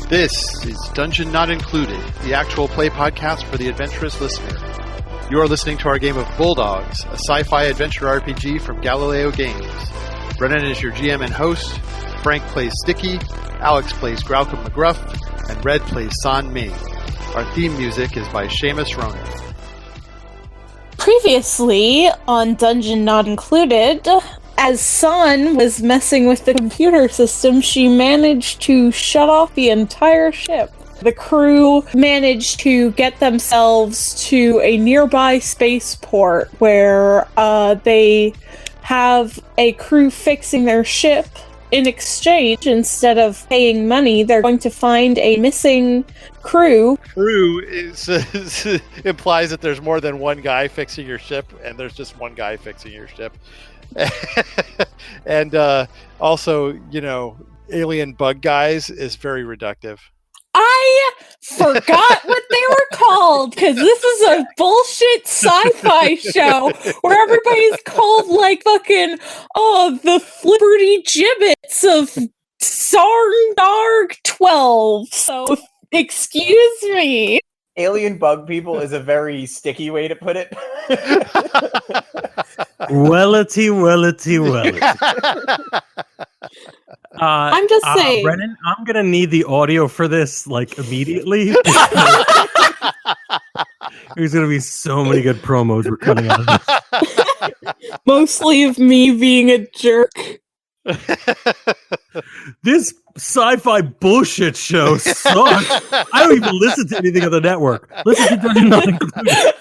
This is Dungeon Not Included, the actual play podcast for the adventurous listener. You are listening to our game of Bulldogs, a sci-fi adventure RPG from Galileo Games. Brennan is your GM and host, Frank plays Sticky, Alex plays Graucom McGruff, and Red plays San Ming. Our theme music is by Seamus Ronan. Previously on Dungeon Not Included, as San was messing with the computer system, she managed to shut off the entire ship. The crew managed to get themselves to a nearby spaceport where they have a crew fixing their ship. In exchange, instead of paying money, they're going to find a missing crew. Crew implies that there's more than one guy fixing your ship, and there's just one guy fixing your ship. And also, you know, alien bug guys is very reductive. I forgot what they were called, because this is a bullshit sci-fi show where everybody's called like fucking, the Flibberty Gibbets of Sarndarg 12. So, excuse me. Alien bug people is a very sticky way to put it. Wellity. I'm just saying. Brennan, I'm going to need the audio for this, like, immediately. There's going to be so many good promos we're cutting out of this. Mostly of me being a jerk. This sci-fi bullshit show sucks. I don't even listen to anything on the network. Listen to Dungeon Not Included.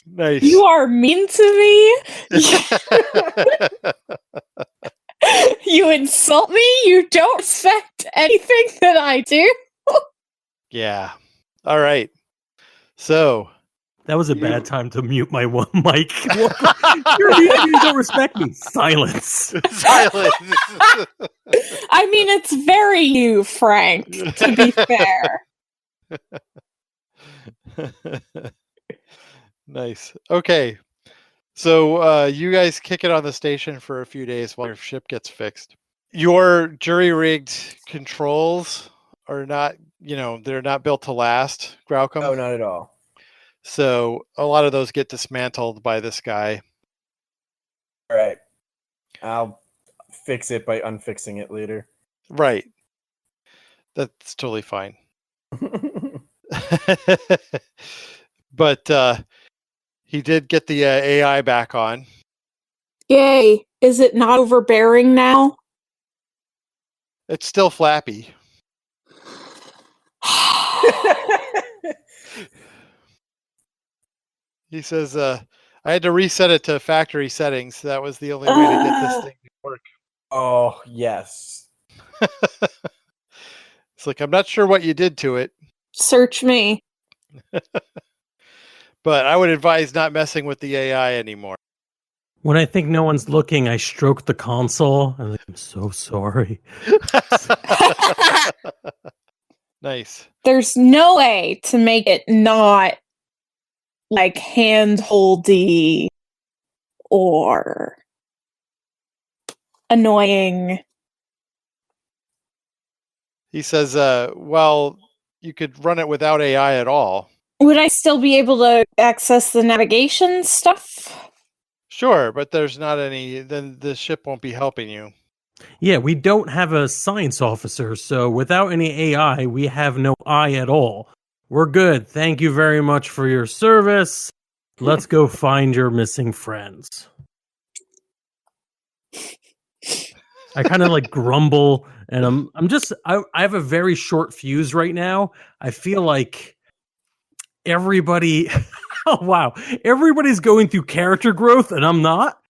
Nice. You are mean to me. You insult me. You don't respect anything that I do. Yeah. All right. So that was a bad time to mute my one mic. You don't respect me. Silence. Silence. I mean, it's very you, Frank, to be fair. Nice. Okay. So you guys kick it on the station for a few days while your ship gets fixed. Your jury-rigged controls are not, they're not built to last, Graucom. No, not at all. So a lot of those get dismantled by this guy. All right. I'll fix it by unfixing it later. Right. That's totally fine. But he did get the AI back on. Yay. Is it not overbearing now? It's still flappy. He says, I had to reset it to factory settings. That was the only way to get this thing to work. Oh, yes. It's like, I'm not sure what you did to it. Search me. But I would advise not messing with the AI anymore. When I think no one's looking, I stroke the console. I'm like, I'm so sorry. Nice. There's no way to make it not like hand-holdy or annoying. He says, well, you could run it without AI at all. Would I still be able to access the navigation stuff? Sure, but there's not any, then the ship won't be helping you. Yeah, we don't have a science officer, so without any AI, we have no eye at all. We're good. Thank you very much for your service. Let's go find your missing friends. I kind of like grumble, and I have a very short fuse right now. I feel like everybody, oh wow, everybody's going through character growth, and I'm not.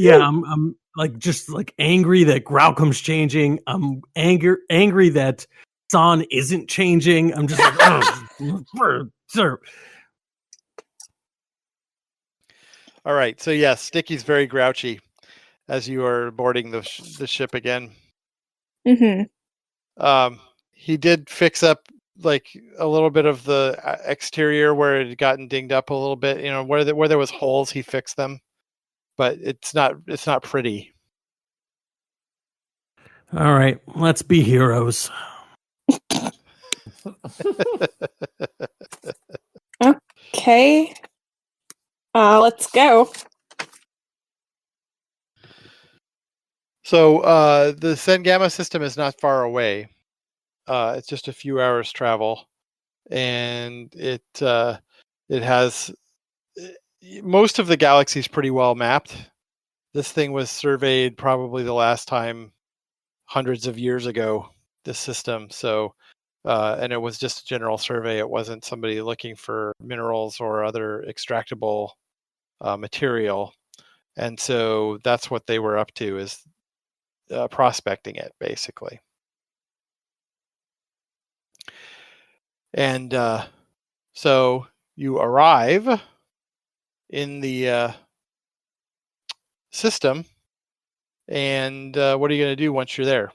I'm like just like angry that Graucom's changing. I'm angry that San isn't changing. I'm just like, sir. All right. So yeah, Sticky's very grouchy as you are boarding the ship again. Mm-hmm. He did fix up like a little bit of the exterior where it had gotten dinged up a little bit. Where there was holes, he fixed them. but it's not pretty. All right, let's be heroes. Okay. Let's go. So the Sengama system is not far away. It's just a few hours travel, and it has most of the galaxy is pretty well mapped. This thing was surveyed probably the last time hundreds of years ago. This system, so and it was just a general survey. It wasn't somebody looking for minerals or other extractable material, and so that's what they were up to, is prospecting it, basically. And so you arrive in the system, and what are you going to do once you're there?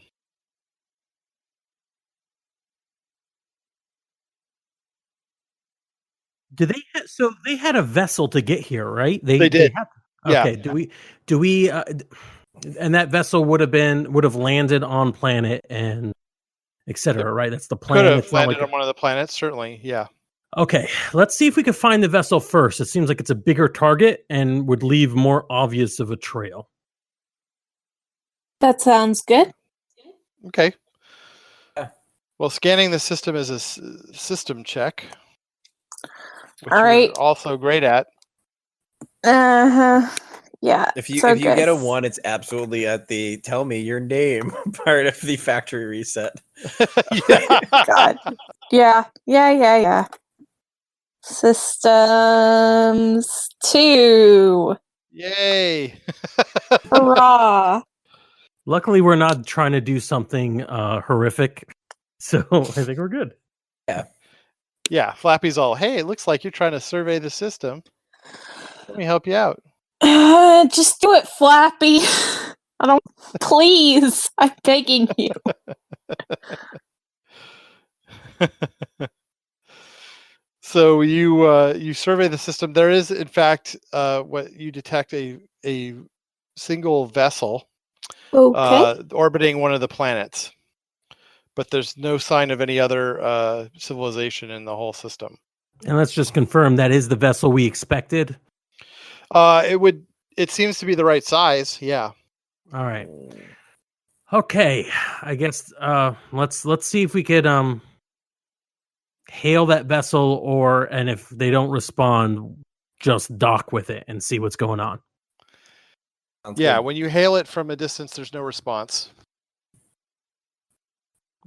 Do they? So they had a vessel to get here, right? They did. Okay. Yeah. Do we? And that vessel would have landed on planet and etc. Right? That's the plan. Could have It's not landed like on one of the planets, certainly. Yeah. Okay, let's see if we can find the vessel first. It seems like it's a bigger target and would leave more obvious of a trail. That sounds good. Okay. Well, scanning the system is a system check, which All right. you're also great at. Yeah. If you so get good. a 1, it's absolutely at the tell me your name part of the factory reset. God. Yeah. Systems 2. Yay! Hurrah! Luckily, we're not trying to do something horrific, so I think we're good. Yeah, Flappy's all, hey, it looks like you're trying to survey the system. Let me help you out. Just do it, Flappy. I don't. Please, I'm begging you. So you survey the system. There is, in fact, what you detect a single vessel orbiting one of the planets, but there's no sign of any other civilization in the whole system. And let's just confirm that is the vessel we expected. It seems to be the right size. Yeah. All right. Okay. I guess let's see if we could hail that vessel, and if they don't respond, just dock with it and see what's going on. Sounds Yeah, good. when you hail it from a distance, there's no response.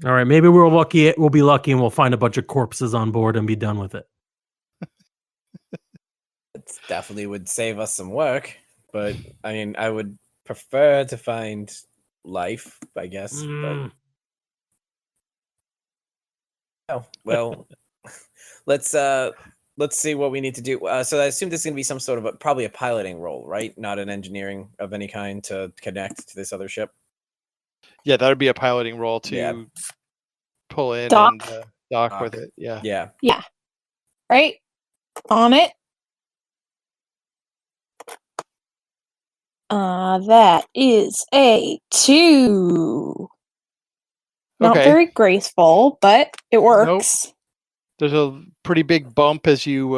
All right, maybe we'll be lucky and we'll find a bunch of corpses on board and be done with it. It definitely would save us some work, but I mean, I would prefer to find life, I guess. But oh well, let's see what we need to do. So I assume this is going to be some sort of probably a piloting role, right? Not an engineering of any kind to connect to this other ship. Yeah, that would be a piloting role to pull in Dock. and dock with it. Yeah. Yeah. Right? On it. That is a 2. Not Okay. very graceful, but it works. There's a pretty big bump as you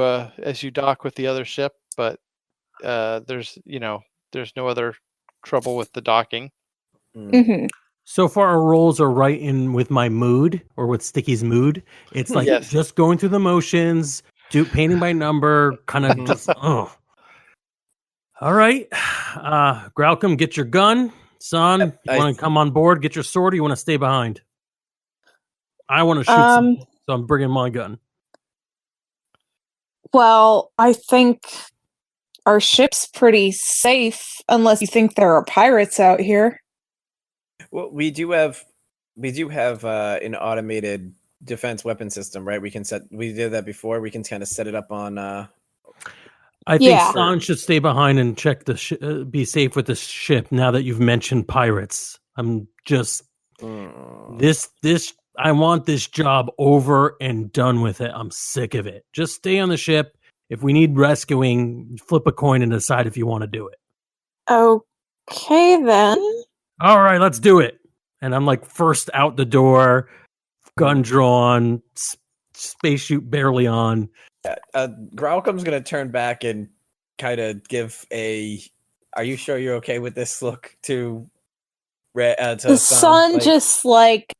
dock with the other ship, but there's no other trouble with the docking. Mm-hmm. So far, our rolls are right in with my mood, or with Sticky's mood. It's like just going through the motions, painting by number, kind of just. Oh. All right, Graucom, get your gun, son. You want to come on board? Get your sword. Or you want to stay behind? I want to shoot something, so I'm bringing my gun. Well, I think our ship's pretty safe, unless you think there are pirates out here. Well, we do have an automated defense weapon system, right? We did that before. We can kind of set it up on. I think San should stay behind and check be safe with the ship. Now that you've mentioned pirates, I'm just this. I want this job over and done with it. I'm sick of it. Just stay on the ship. If we need rescuing, flip a coin and decide if you want to do it. Okay, then. All right, let's do it. And I'm like first out the door, gun drawn, space chute barely on. Graucom's gonna turn back and kind of give a "Are you sure you're okay with this?" look to The son just like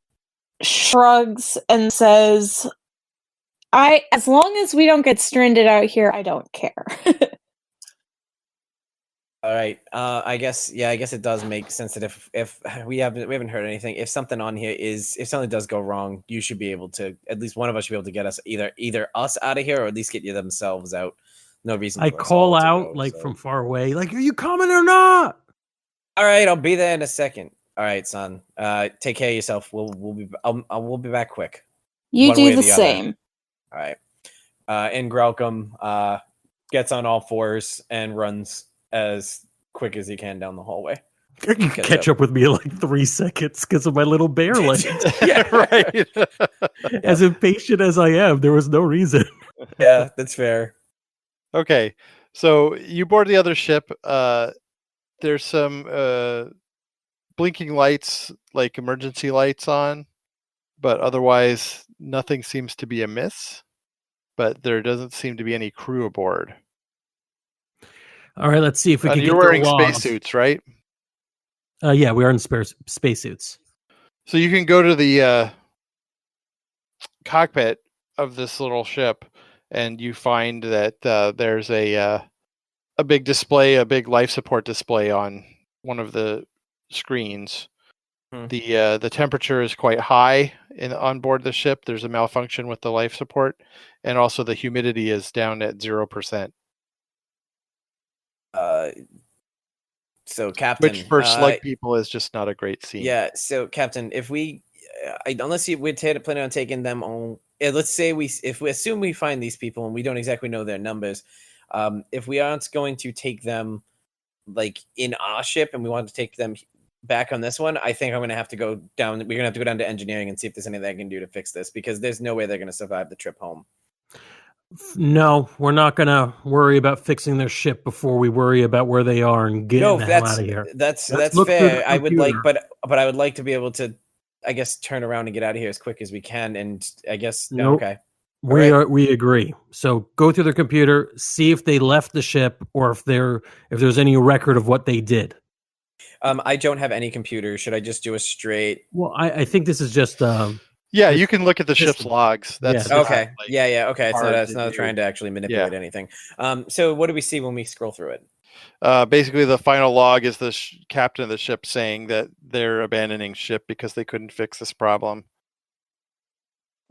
shrugs and says, as long as we don't get stranded out here, I don't care. All right. I guess it does make sense that if we haven't heard anything, if something does go wrong, you should be able to, at least one of us should be able to get us either us out of here or at least get you themselves out. No reason. I call out from far away, like, "Are you coming or not?" All right, I'll be there in a second. All right, son. Take care of yourself. We'll be back quick. You do the same. All right. And Graucom gets on all fours and runs as quick as he can down the hallway. You can catch up with me in like 3 seconds because of my little bear legs. Yeah, right. As impatient as I am, there was no reason. Yeah, that's fair. Okay, so you board the other ship. There's some blinking lights, like emergency lights on, but otherwise nothing seems to be amiss. But there doesn't seem to be any crew aboard. All right, let's see if we can get you're wearing spacesuits, right? Yeah, we are in spacesuits. So you can go to the cockpit of this little ship, and you find that there's a big display, a big life support display on one of the screens. The temperature is quite high on board the ship. There's a malfunction with the life support, and also the humidity is down at 0%. So Captain, which for slug people is just not a great scene. Yeah. So Captain, if we, unless we're planning on taking them on, let's say if we assume we find these people and we don't exactly know their numbers, if we aren't going to take them like in our ship and we want to take them back on this one, I think I'm going to have to go down. We're going to have to go down to engineering and see if there's anything I can do to fix this, because there's no way they're going to survive the trip home. No, we're not going to worry about fixing their ship before we worry about where they are and getting the hell out of here. That's fair. I would like, but I would like to be able to, I guess, turn around and get out of here as quick as we can. And I guess, nope. Okay. We agree. So go through their computer, see if they left the ship or if there's any record of what they did. I don't have any computer. Should I just do a straight? Well, I think this is just. Yeah, you can look at the ship's logs. That's okay. Yeah. Okay, it's not trying to actually manipulate anything. So what do we see when we scroll through it? Basically, the final log is the captain of the ship saying that they're abandoning ship because they couldn't fix this problem,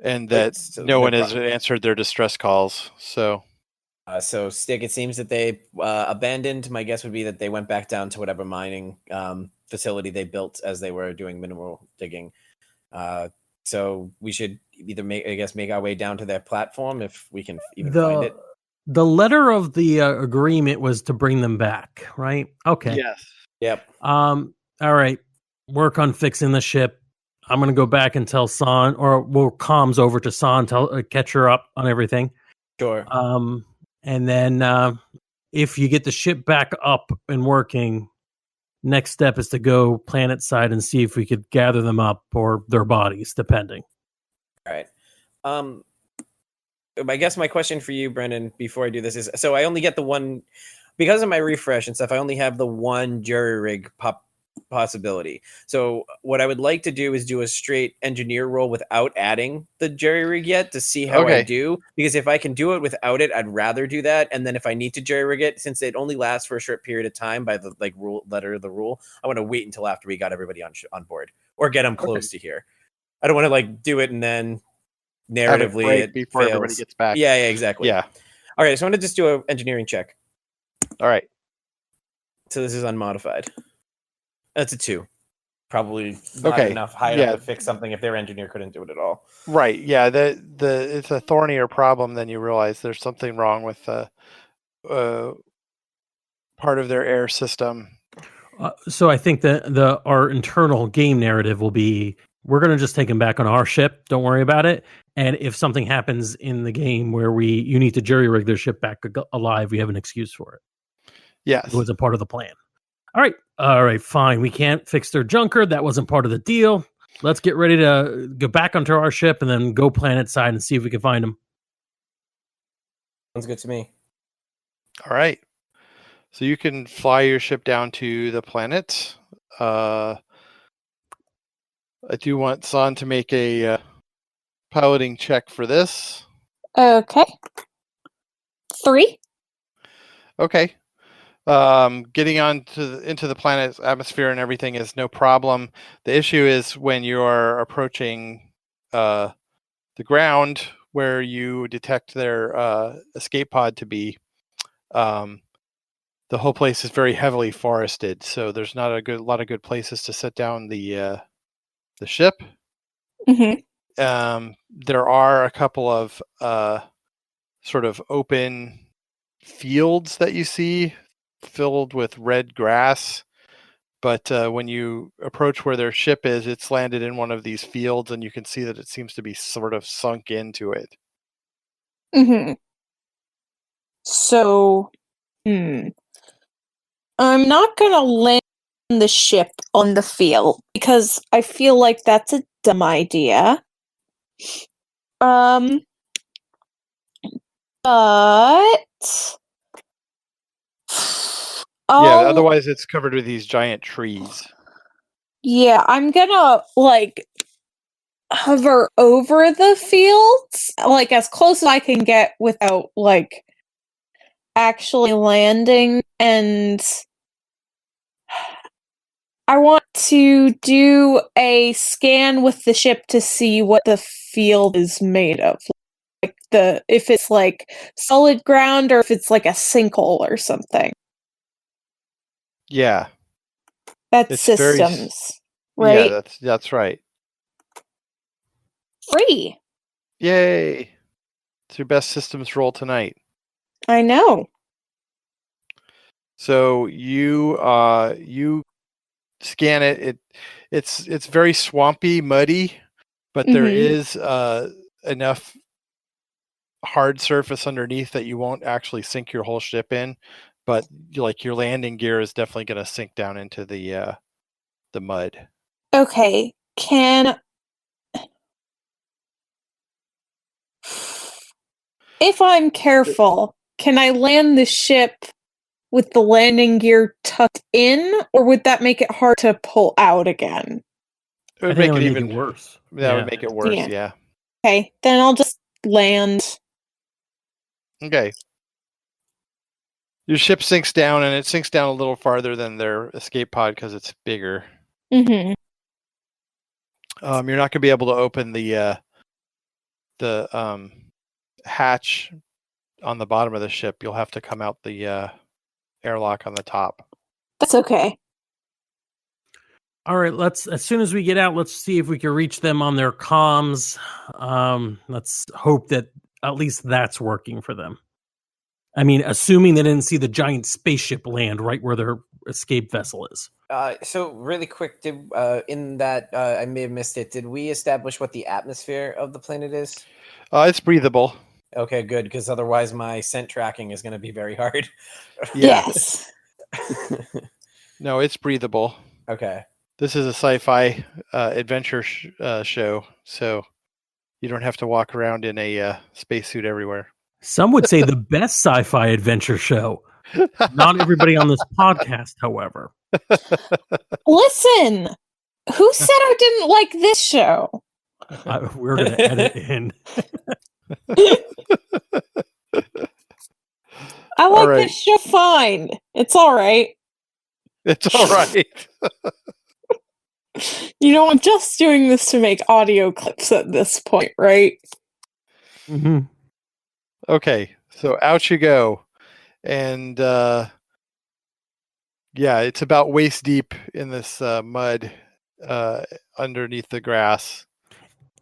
and that no one has answered their distress calls. So Stick, it seems that they abandoned. My guess would be that they went back down to whatever mining facility they built as they were doing mineral digging. So we should either make our way down to their platform if we can even find it. The letter of the agreement was to bring them back, right? Okay. Yes. Yep. All right. Work on fixing the ship. I'm gonna go back and tell San, or we'll comms over to San, catch her up on everything. Sure. And then if you get the ship back up and working, next step is to go planet side and see if we could gather them up or their bodies, depending. All right. I guess my question for you, Brendan, before I do this is, so I only get the one, because of my refresh and stuff, I only have the one jury rig possibility. So what I would like to do is do a straight engineer roll without adding the jury rig yet to see how I do, because if I can do it without it, I'd rather do that. And then if I need to jury rig it, since it only lasts for a short period of time by the letter of the rule, I want to wait until after we got everybody on board or get them close to here. I don't want to do it and then narratively it before fails. Everybody gets back. Yeah, exactly. Yeah. All right, so I'm going to just do an engineering check. All right. So this is unmodified. That's a 2. Probably not enough high enough to fix something if their engineer couldn't do it at all. Right. Yeah. It's a thornier problem than you realize. There's something wrong with part of their air system. So I think that our internal game narrative will be, we're going to just take them back on our ship. Don't worry about it. And if something happens in the game where you need to jury rig their ship back alive, we have an excuse for it. Yes. It was a part of the plan. All right, fine. We can't fix their junker. That wasn't part of the deal. Let's get ready to go back onto our ship and then go planet side and see if we can find them. Sounds good to me. All right. So you can fly your ship down to the planet. I do want San to make a piloting check for this. Okay. 3. Okay. Getting into the planet's atmosphere and everything is no problem. The issue is when you are approaching the ground where you detect their escape pod to be. The whole place is very heavily forested, so there's not a lot of good places to set down the ship. Mm-hmm. There are a couple of sort of open fields that you see filled with red grass, but when you approach where their ship is, it's landed in one of these fields, and you can see that it seems to be sort of sunk into it. Mm-hmm. So, I'm not gonna land the ship on the field because I feel like that's a dumb idea. But Yeah, otherwise it's covered with these giant trees. Yeah, I'm gonna hover over the fields, like as close as I can get without like actually landing, and I want to do a scan with the ship to see what the field is made of. Like if it's like solid ground or if it's like a sinkhole or something. Yeah. That's It's very systems, right? Yeah, that's right. 3. Yay. It's your best systems roll tonight. I know. So you scan it. It's very swampy, muddy, but there is enough hard surface underneath that you won't actually sink your whole ship in, but like your landing gear is definitely going to sink down into the mud. Okay, if I'm careful, can I land the ship with the landing gear tucked in, or would that make it hard to pull out again? It would I think make it it would even make it worse. That would make it worse, yeah. Okay, then I'll just land. Okay. Your ship sinks down, and it sinks down a little farther than their escape pod because it's bigger. Mm-hmm. You're not going to be able to open the hatch on the bottom of the ship. You'll have to come out the airlock on the top. That's okay. All right, as soon as we get out, let's see if we can reach them on their comms. Let's hope that at least that's working for them. I mean, assuming they didn't see the giant spaceship land right where their escape vessel is. So really quick, in that I may have missed it. Did we establish what the atmosphere of the planet is? It's breathable. Okay, good, because otherwise my scent tracking is going to be very hard. Yeah. Yes. No, it's breathable. Okay. This is a sci-fi adventure show, so you don't have to walk around in a spacesuit everywhere. Some would say the best sci-fi adventure show. Not everybody on this podcast, however. Listen, who said I didn't like this show? We're going to edit in. I like this show fine. It's all right. It's all right. You know, I'm just doing this to make audio clips at this point, right? Mm-hmm. Okay, so out you go. And yeah, it's about waist deep in this mud underneath the grass.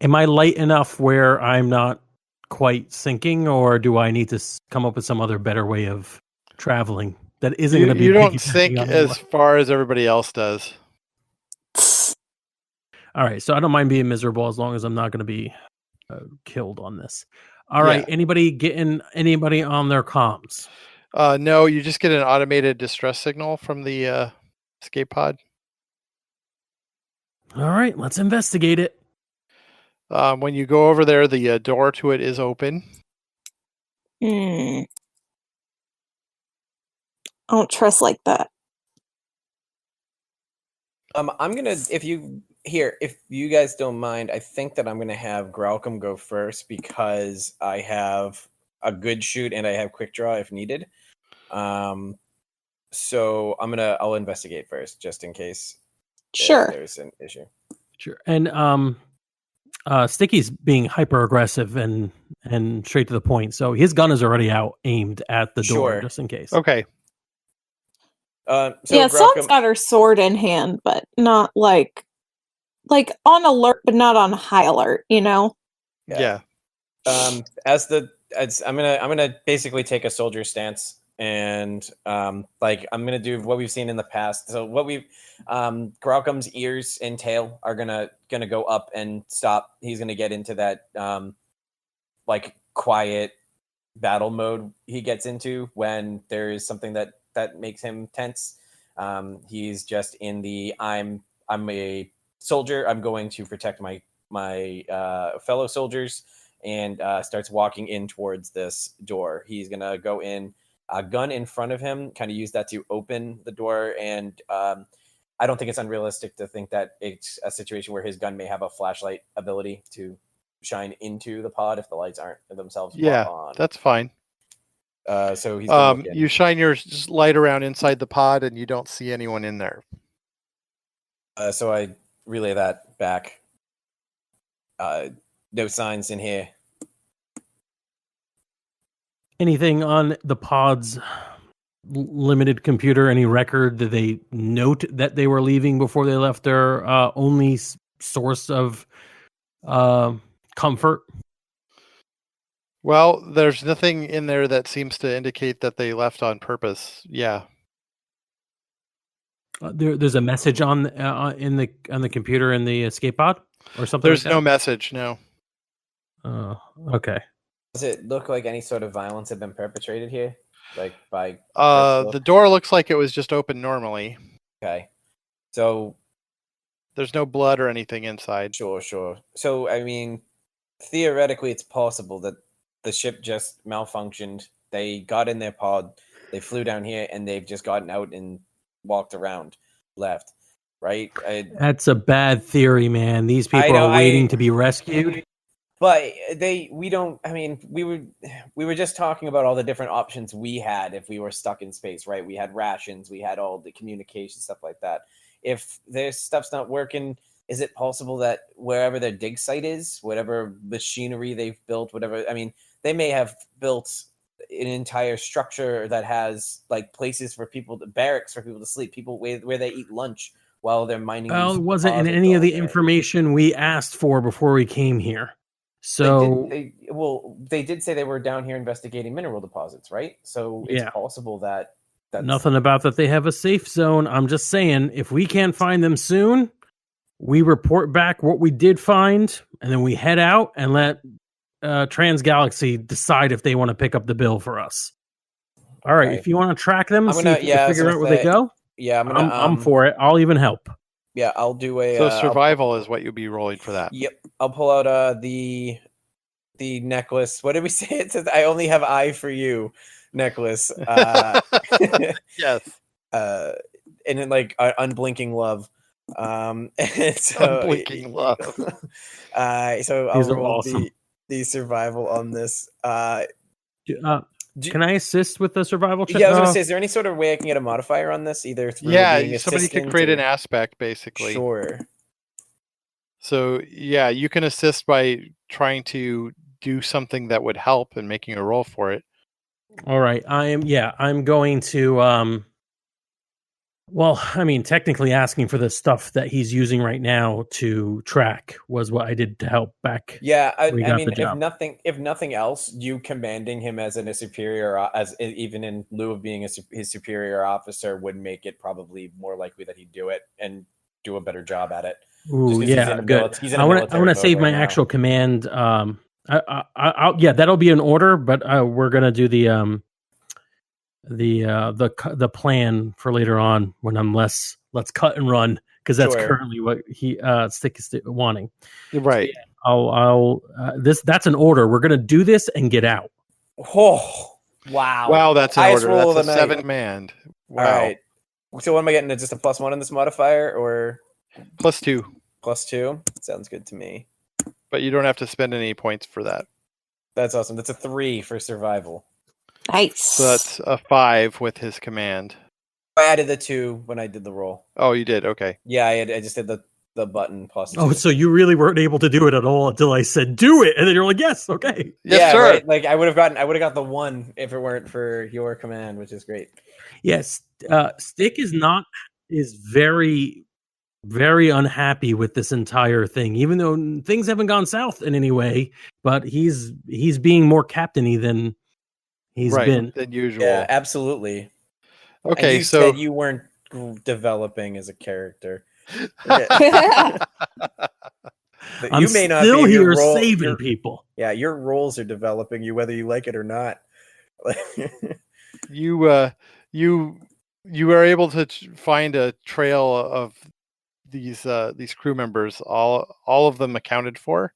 Am I light enough where I'm not quite sinking, or do I need to come up with some other better way of traveling that isn't going to be? You don't sink as far as everybody else does. All right, so I don't mind being miserable as long as I'm not going to be killed on this. All right, anybody getting anybody on their comms? No, you just get an automated distress signal from the escape pod. All right, let's investigate it. When you go over there, the door to it is open. I don't trust like that. I'm gonna if you guys don't mind, I think that I'm gonna have Gralcom go first because I have a good shoot and I have quick draw if needed. So I'll investigate first just in case Sure. there's an issue. Sure. And Sticky's being hyper aggressive and straight to the point. So his gun is already out, aimed at the door, Sure. just in case. Okay. So yeah, Gralcom, Son's got her sword in hand, but not like on alert, but not on high alert. You know. Yeah. I'm gonna basically take a soldier stance and I'm gonna do what we've seen in the past. So what we've Gralcom's ears and tail are gonna go up and stop. He's gonna get into that quiet battle mode he gets into when there is something that makes him tense. He's just in the I'm a soldier. I'm going to protect my fellow soldiers. And starts walking in towards this door. He's going to go in, a gun in front of him, kind of use that to open the door. And I don't think it's unrealistic to think that it's a situation where his gun may have a flashlight ability to shine into the pod if the lights aren't themselves on. That's fine. So he's gonna look in. You shine your light around inside the pod and you don't see anyone in there. So I relay that back. No signs in here. Anything on the pod's limited computer? Any record? Did they note that they were leaving before they left their only source of comfort? Well, there's nothing in there that seems to indicate that they left on purpose. Yeah. There's a message on the computer in the escape pod or something. There's like no message. No. Okay. Does it look like any sort of violence had been perpetrated here? By the door looks like it was just open normally. Okay. So there's no blood or anything inside. Sure. So I mean, theoretically it's possible that the ship just malfunctioned. They got in their pod, they flew down here, and they've just gotten out and walked around, left. Right? That's a bad theory, man. These people are waiting to be rescued. But we were just talking about all the different options we had if we were stuck in space, right? We had rations, we had all the communication, stuff like that. If their stuff's not working, is it possible that wherever their dig site is, whatever machinery they've built, they may have built an entire structure that has places for people, barracks for people to sleep, people where they eat lunch while they're mining. Well, it wasn't in any of the information we asked for before we came here. So they did say they were down here investigating mineral deposits, right? So it's possible that nothing about that they have a safe zone. I'm just saying, if we can't find them soon, we report back what we did find, and then we head out and let Transgalaxy decide if they want to pick up the bill for us. All right, if you want to track them and see if you can figure out where they go, I'm for it. I'll even help. Yeah, I'll do a. So survival is what you'll be rolling for that. Yep, I'll pull out the necklace. What did we say? It says I only have eye for you necklace. Yes. And then unblinking love. And so, unblinking love. So I'll roll the survival on this. Can I assist with the survival check? Yeah, I was going to say, is there any sort of way I can get a modifier on this? Either through being somebody can create an aspect, basically. Sure. So, yeah, you can assist by trying to do something that would help and making a roll for it. All right. I'm going to... technically asking for the stuff that he's using right now to track was what I did to help back. Yeah, if nothing else, you commanding him as a superior, even in lieu of being his superior officer, would make it probably more likely that he'd do it and do a better job at it. Ooh, yeah, good. I want to save my actual command. That'll be an order, but we're gonna do the the plan for later on when I'm let's cut and run, because that's Sure. currently what he Stick is wanting. You're right. So I'll that's an order. We're gonna do this and get out. Oh, wow. Wow, that's an Highest order. roll That's of a the night. 7-man. Wow. All right. So what am I getting? Just a +1 in this modifier or +2. +2? Sounds good to me. But you don't have to spend any points for that. That's awesome. That's a 3 for survival. Nice. So that's a 5 with his command. I added the 2 when I did the roll. Oh, you did? Okay. Yeah, I just did the button +2. Oh, so you really weren't able to do it at all until I said do it, and then you're like, yes, okay. Yes, yeah, sir. right. Like I would have got the 1 if it weren't for your command, which is great. Yes, Stick is very, very unhappy with this entire thing, even though things haven't gone south in any way. But he's being more captain-y than he's been. Than usual. Yeah, absolutely. Okay, and you so said you weren't developing as a character. I'm You may not still be. Your here role- saving your- people. Yeah, your roles are developing you whether you like it or not. you are able to find a trail of these crew members, all of them accounted for,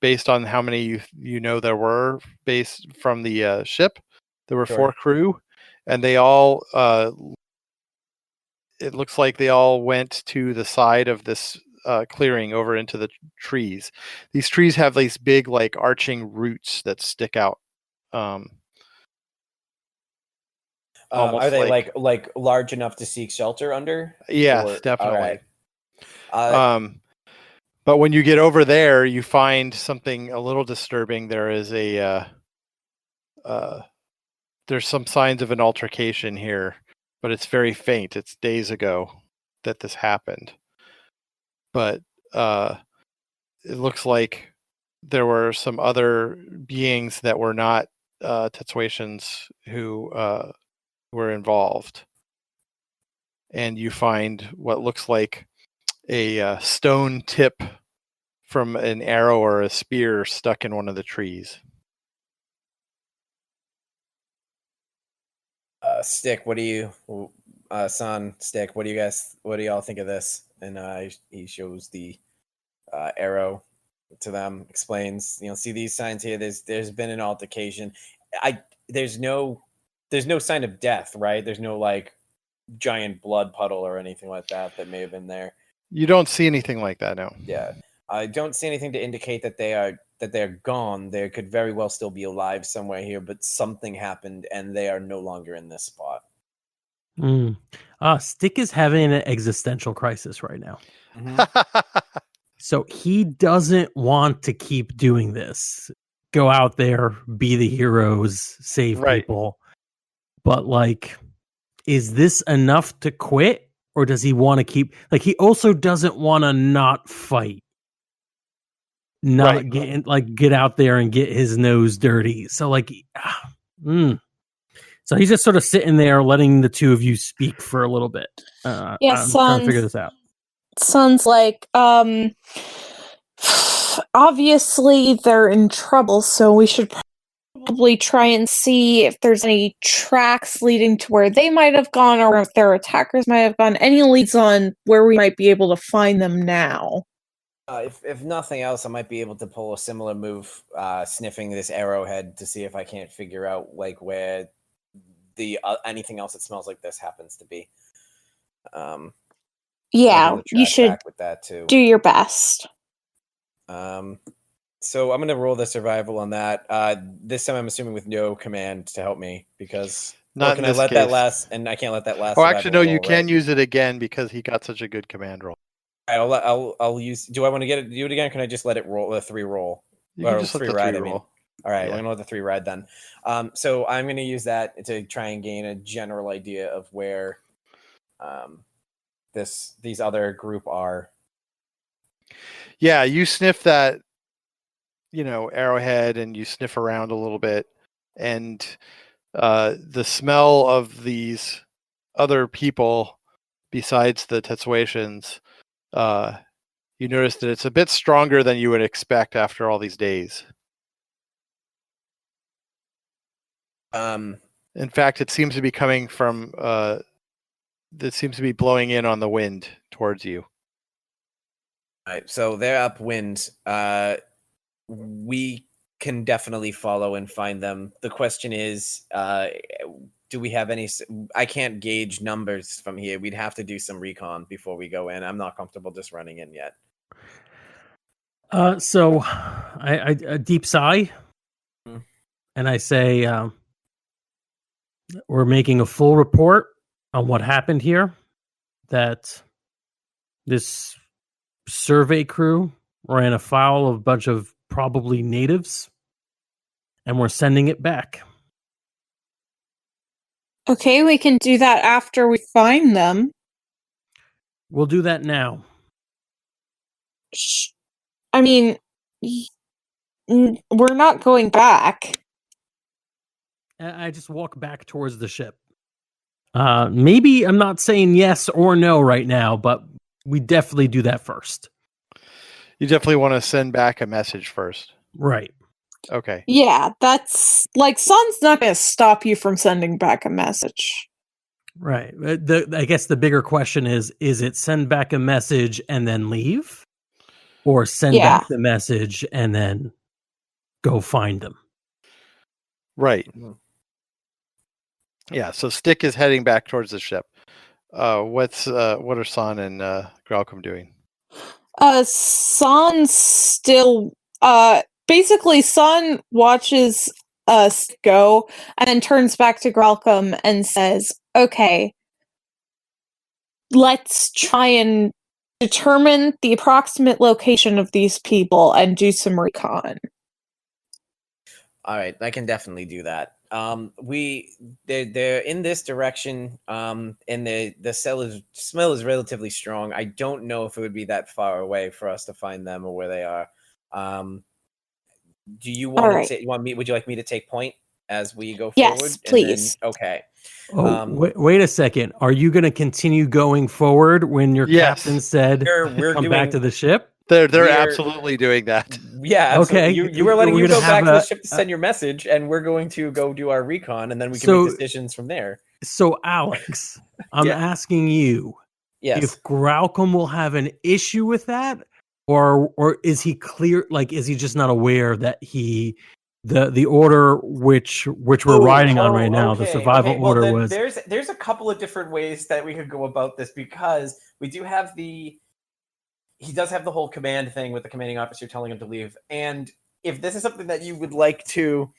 based on how many you know there were, based from the ship. There were Sure. 4 crew, and they all it looks like they all went to the side of this clearing over into the trees. These trees have these big, like, arching roots that stick out. Are Almost they like large enough to seek shelter under? Yes, Or- definitely. all right. But when you get over there, you find something a little disturbing. There is there's some signs of an altercation here, but it's very faint. It's days ago that this happened. But it looks like there were some other beings that were not Tetsuatians who were involved. And you find what looks like a stone tip from an arrow or a spear stuck in one of the trees. Stick, what do you, Son, Stick, what do y'all think of this? And he shows the arrow to them, explains, see these signs here. There's been an altercation. There's no sign of death, right? There's no like giant blood puddle or anything like that may have been there. You don't see anything like that, no. Yeah, I don't see anything to indicate that they're gone. They could very well still be alive somewhere here, but something happened and they are no longer in this spot. Stick is having an existential crisis right now. Mm-hmm. So he doesn't want to keep doing this. Go out there, be the heroes, save people. But like, is this enough to quit? Or does he want to keep, like, he also doesn't want to not fight. Get out there and get his nose dirty. So like, So he's just sort of sitting there letting the two of you speak for a little bit. I'm trying to figure this out. Son's like, obviously they're in trouble, so we should probably try and see if there's any tracks leading to where they might have gone or if their attackers might have gone. Any leads on where we might be able to find them now? If nothing else, I might be able to pull a similar move, sniffing this arrowhead to see if I can't figure out like where the anything else that smells like this happens to be. Yeah, you should with that too. Do your best. So I'm going to roll the survival on that. This time I'm assuming with no command to help me because Not can in I this let case. that last? And I can't let that last. Oh, actually, no, survival you roll, can right? use it again because he got such a good command roll. I'll use. Do I want to do it again? Or can I just let it roll? The 3 roll. You can Or just let 3 the ride. 3 I mean. roll. All right, Yeah. we're gonna let the 3 ride then. So I'm gonna use that to try and gain a general idea of where these other group are. Yeah, you sniff that, arrowhead, and you sniff around a little bit, and the smell of these other people, besides the Tetsuatians, you notice that it's a bit stronger than you would expect after all these days. In fact, it seems to be coming from. It seems to be blowing in on the wind towards you. All right, so they're upwind. We can definitely follow and find them. The question is, do we have any? I can't gauge numbers from here. We'd have to do some recon before we go in. I'm not comfortable just running in yet. So I a deep sigh, and I say, we're making a full report on what happened here. That this survey crew ran afoul of a bunch of probably natives, and we're sending it back. Okay, we can do that after we find them. We'll do that now. I mean, we're not going back. I just walk back towards the ship. Maybe I'm not saying yes or no right now, but we definitely do that first. You definitely want to send back a message first. Right. Okay. Yeah, that's like Sun's not going to stop you from sending back a message. Right. I guess the bigger question is it send back a message and then leave? Or send back the message and then go find them? Right. Yeah, so Stick is heading back towards the ship. What are San and Gralcom doing? San's still basically San watches us go and then turns back to Gralcom and says, "Okay, let's try and determine the approximate location of these people and do some recon." All right, I can definitely do that. They're in this direction, and the smell is relatively strong. I don't know if it would be that far away for us to find them or where they are. Do you want to? Would you like me to take point as we go forward? Yes, please. Okay. Oh, wait a second. Are you going to continue going forward when your captain said come back to the ship? They're absolutely doing that. Yeah. Okay. You were letting you go back to the ship to send your message, and we're going to go do our recon, and then we can make decisions from there. So, Alex, I'm asking you, if Gralcom will have an issue with that, or is he clear? Like, is he just not aware that the order which we're riding on right now, the survival order was. There's a couple of different ways that we could go about this, because we do have he does have the whole command thing with the commanding officer telling him to leave. And if this is something that you would like to,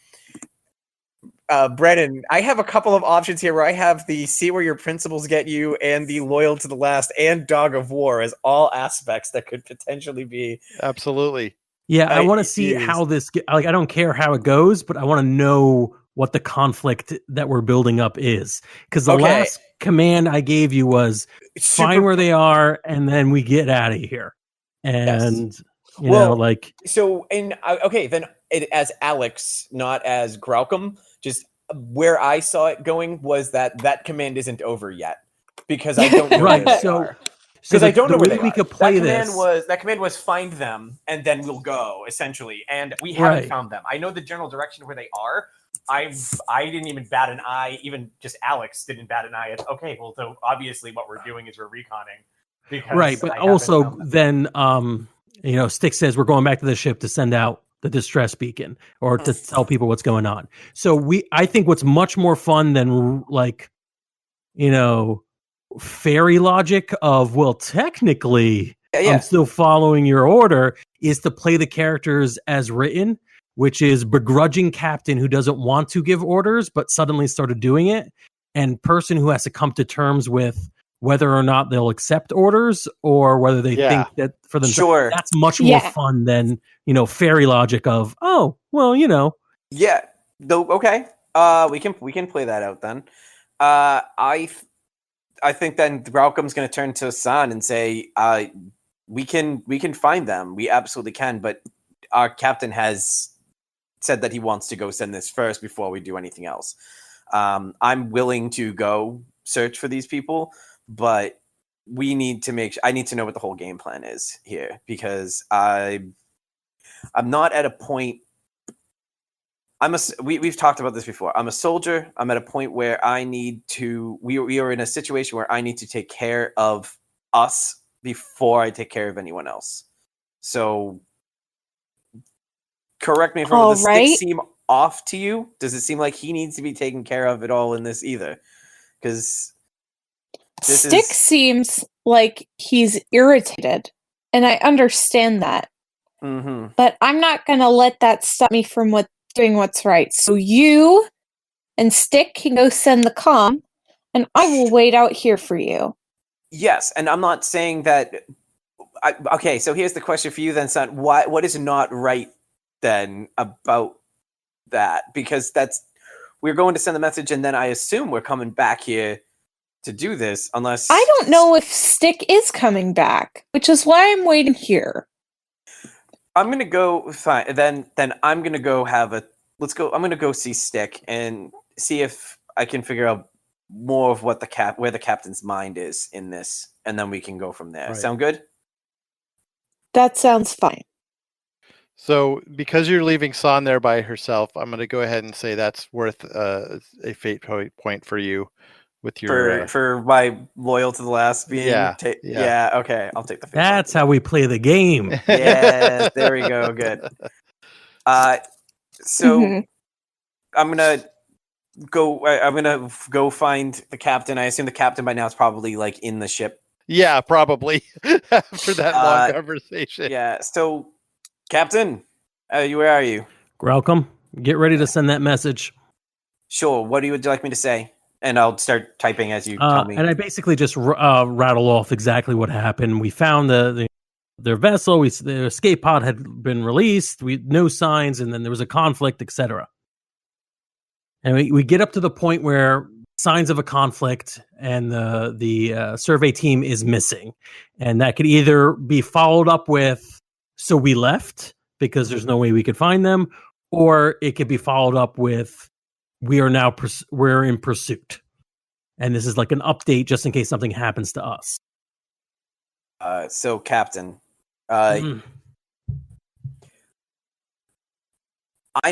Brennan, I have a couple of options here where I have the see where your principles get you and the loyal to the last and dog of war as all aspects that could potentially be. Absolutely. Yeah, I want to see how this, I don't care how it goes, but I want to know what the conflict that we're building up is. Because the last command I gave you was find where they are and then we get out of here. And, you know, like. So, then as Alex, not as Gralcom, just where I saw it going was that command isn't over yet. Because I don't know where they are. Because I don't know where we could play that command was find them and then we'll go, essentially. And we haven't found them. I know the general direction of where they are. I didn't even bat an eye. Even just Alex didn't bat an eye. It's okay. Well, so obviously what we're doing is we're reconning. Right, but also then, Stick says we're going back to the ship to send out the distress beacon or to tell people what's going on. So I think what's much more fun than fairy logic of, well, technically I'm still following your order, is to play the characters as written, which is begrudging captain who doesn't want to give orders but suddenly started doing it, and person who has to come to terms with whether or not they'll accept orders or whether they think that for themselves. Sure. That's much more fun than, fairy logic of, Yeah. Okay. We can play that out then. I think then Gralcom's going to turn to San and say, we can find them. We absolutely can. But our captain has said that he wants to go send this first before we do anything else. I'm willing to go search for these people, but I need to know what the whole game plan is here, because I'm not at a point we've talked about this before. I'm a soldier. I'm at a point where we are in a situation where I need to take care of us before I take care of anyone else. So correct me if I'm wrong. Does Stick seem off to you? Does it seem like he needs to be taken care of at all in this either? Because Stick seems like he's irritated, and I understand that. Mm-hmm. But I'm not going to let that stop me from doing what's right. So you and Stick can go send the comm, and I will wait out here for you. Yes, and I'm not saying that. Okay, so here's the question for you then, son. What is not right then about that? Because we're going to send the message, and then I assume we're coming back here to do this, unless I don't know if Stick is coming back, which is why I'm waiting here. I'm gonna go. Fine. Then I'm gonna go let's go. I'm gonna go see Stick and see if I can figure out more of what where the captain's mind is in this, and then we can go from there. Right. Sound good? That sounds fine. So, because you're leaving San there by herself, I'm going to go ahead and say that's worth a fate point for you. With your for my loyal to the last being yeah, okay, I'll take the fate. That's how we play the game. Yeah, there we go. Good. So I'm gonna go find the captain. I assume the captain by now is probably like in the ship. Yeah, probably after that long conversation. Yeah. So, Captain, where are you? Welcome. Get ready to send that message. Sure. What would you like me to say? And I'll start typing as you tell me. And I basically just rattle off exactly what happened. We found their vessel. The escape pod had been released. No signs, and then there was a conflict, etc. And we get up to the point where signs of a conflict, and the survey team is missing, and that could either be followed up with "so we left" because there's no way we could find them, or it could be followed up with we're in pursuit. And this is like an update just in case something happens to us. So, Captain, I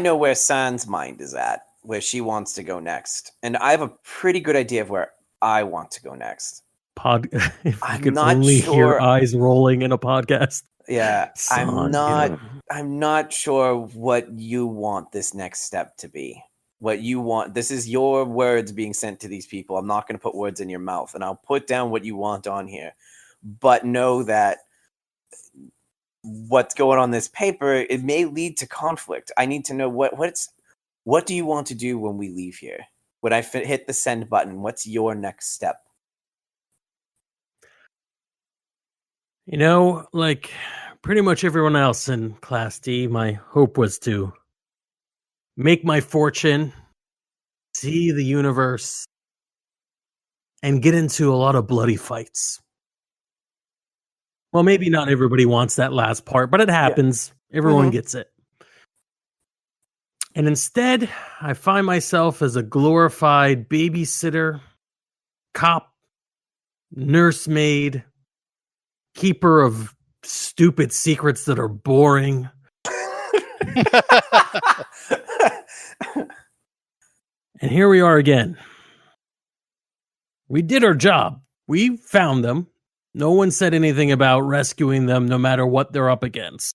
know where San's mind is at, where she wants to go next. And I have a pretty good idea of where I want to go next. If I could only hear eyes rolling in a podcast. Yeah, I'm not sure what you want this next step to be. What you want. This is your words being sent to these people. I'm not going to put words in your mouth, and I'll put down what you want on here. But know that what's going on this paper, it may lead to conflict. I need to know what do you want to do when we leave here? When I hit the send button, what's your next step? You know, like pretty much everyone else in Class D, my hope was to make my fortune, see the universe, and get into a lot of bloody fights. Well, maybe not everybody wants that last part, but it happens. Yeah. Everyone gets it. And instead, I find myself as a glorified babysitter, cop, nursemaid, keeper of stupid secrets that are boring. And here we are again. We did our job. We found them. No one said anything about rescuing them, no matter what they're up against.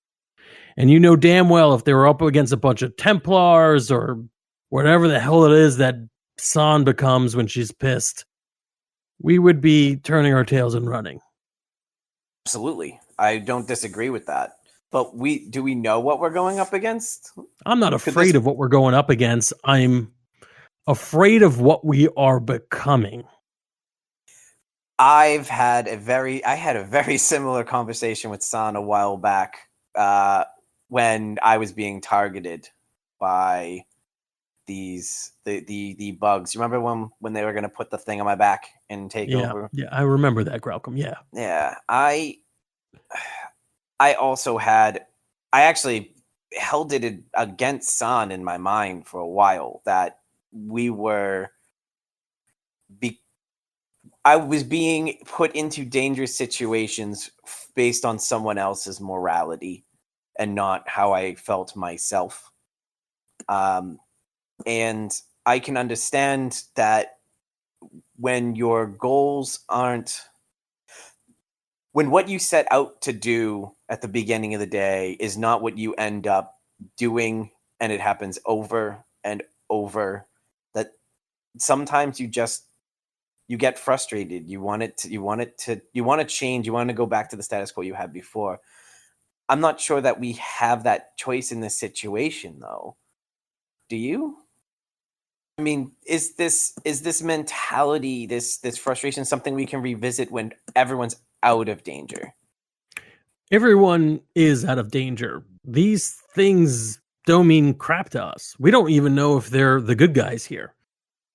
And you know damn well if they were up against a bunch of Templars or whatever the hell it is that San becomes when she's pissed, we would be turning our tails and running. Absolutely. I don't disagree with that. But do we know what we're going up against? I'm not afraid of what we're going up against. I'm afraid of what we are becoming. I had a very similar conversation with San a while back when I was being targeted by the bugs. You remember when they were going to put the thing on my back and take over? Yeah, I remember that, Graucom. Yeah. Yeah, I actually held it against San in my mind for a while that I was being put into dangerous situations based on someone else's morality and not how I felt myself. And I can understand that when your goals aren't, when what you set out to do at the beginning of the day is not what you end up doing, and it happens over and over, that sometimes you get frustrated. You want to change. You want to go back to the status quo you had before. I'm not sure that we have that choice in this situation, though. Do you? I mean, is this mentality, this frustration, something we can revisit when everyone's out of danger? Everyone is out of danger. These things don't mean crap to us. We don't even know if they're the good guys here.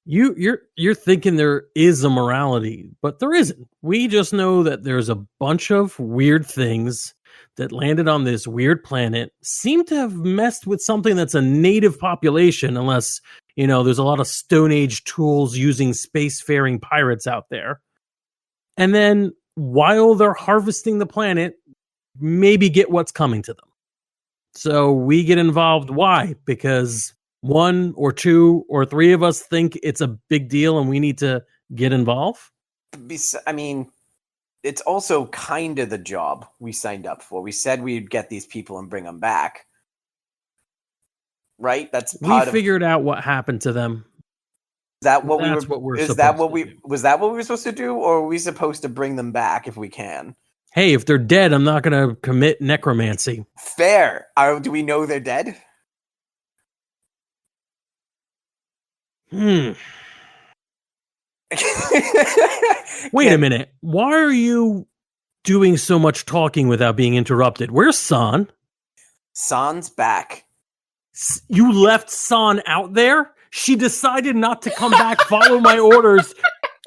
You're thinking there is a morality, but there isn't. We just know that there's a bunch of weird things that landed on this weird planet, seem to have messed with something that's a native population, unless, there's a lot of Stone Age tools using spacefaring pirates out there. And then while they're harvesting the planet, maybe get what's coming to them. So we get involved. Why? Because one or two or three of us think it's a big deal and we need to get involved. I mean, it's also kind of the job we signed up for. We said we'd get these people and bring them back. Right? We figured out what happened to them. Was that what we were supposed to do, or are we supposed to bring them back if we can? Hey, if they're dead, I'm not going to commit necromancy. Fair. Do we know they're dead? Wait a minute. Why are you doing so much talking without being interrupted? Where's San? San's back. You left San out there? She decided not to come back, follow my orders,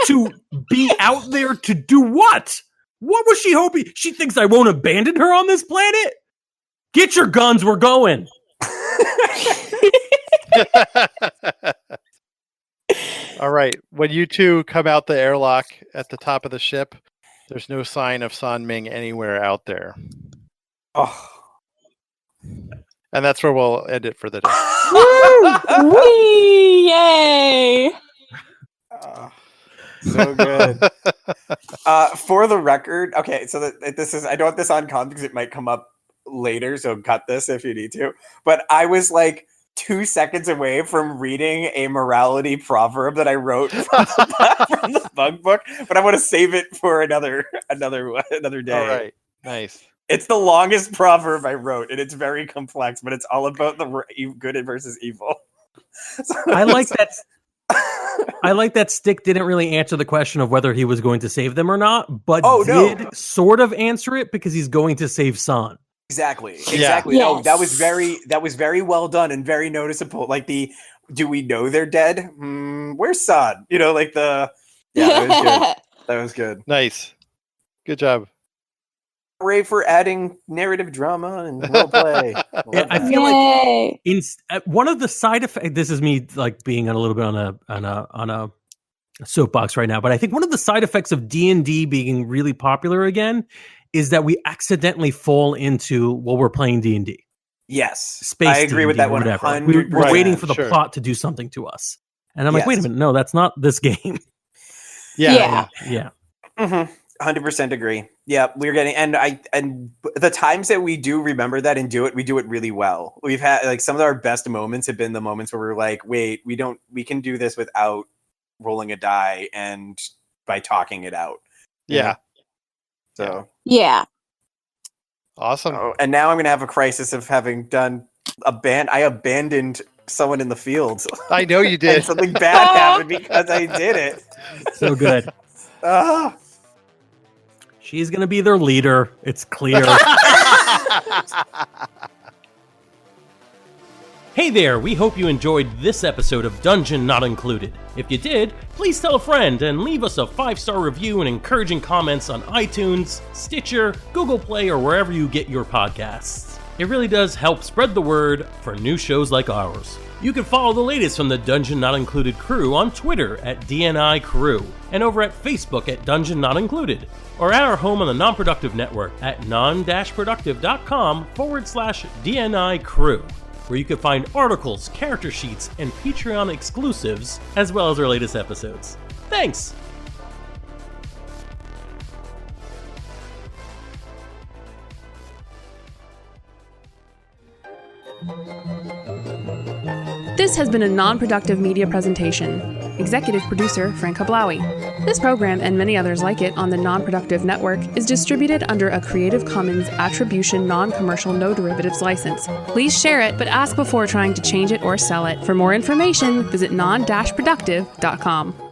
to be out there to do what? What was she hoping? She thinks I won't abandon her on this planet? Get your guns, we're going. All right. When you two come out the airlock at the top of the ship, there's no sign of San Ming anywhere out there. Oh. And that's where we'll end it for the day. Woo! Whee! Yay! So good. For the record, okay, so this is, I don't want this on content because it might come up later, so cut this if you need to. But I was like 2 seconds away from reading a morality proverb that I wrote from the bug book, but I want to save it for another day. All right, nice. It's the longest proverb I wrote, and it's very complex, but it's all about the good versus evil. So I like that. I like that Stick didn't really answer the question of whether he was going to save them or not, but did sort of answer it because he's going to save San. Exactly. Yes. No, that was very well done and very noticeable. Like do we know they're dead? Where's San? That was good. That was good. Nice. Good job. Hooray for adding narrative drama and role play. Yeah, I feel like one of the side effects. This is me like being a little bit on a soapbox right now, but I think one of the side effects of D&D being really popular again is that we accidentally fall into we're playing D&D. Yes, space. I agree with that 100%. We're waiting for the plot to do something to us, and I'm like, wait a minute, no, that's not this game. Yeah. 100% agree. Yeah, we're getting, and the times that we do remember that and do it, we do it really well. We've had like some of our best moments have been the moments where we're like, wait, we can do this without rolling a die and by talking it out. Yeah. So. Yeah. Awesome. Oh, and now I'm going to have a crisis of having done I abandoned someone in the field. I know you did. And something bad happened because I did it. So good. She's going to be their leader. It's clear. Hey there, we hope you enjoyed this episode of Dungeon Not Included. If you did, please tell a friend and leave us a 5-star review and encouraging comments on iTunes, Stitcher, Google Play, or wherever you get your podcasts. It really does help spread the word for new shows like ours. You can follow the latest from the Dungeon Not Included crew on Twitter at DNI Crew and over at Facebook at Dungeon Not Included, or at our home on the Non-Productive Network at non-productive.com/DNI Crew. where you can find articles, character sheets, and Patreon exclusives, as well as our latest episodes. Thanks! This has been a non-productive media presentation. Executive producer Frank Hablawi. This program and many others like it on the Non-Productive Network is distributed under a Creative Commons Attribution Non-Commercial No Derivatives license. Please share it, but ask before trying to change it or sell it. For more information, visit non-productive.com.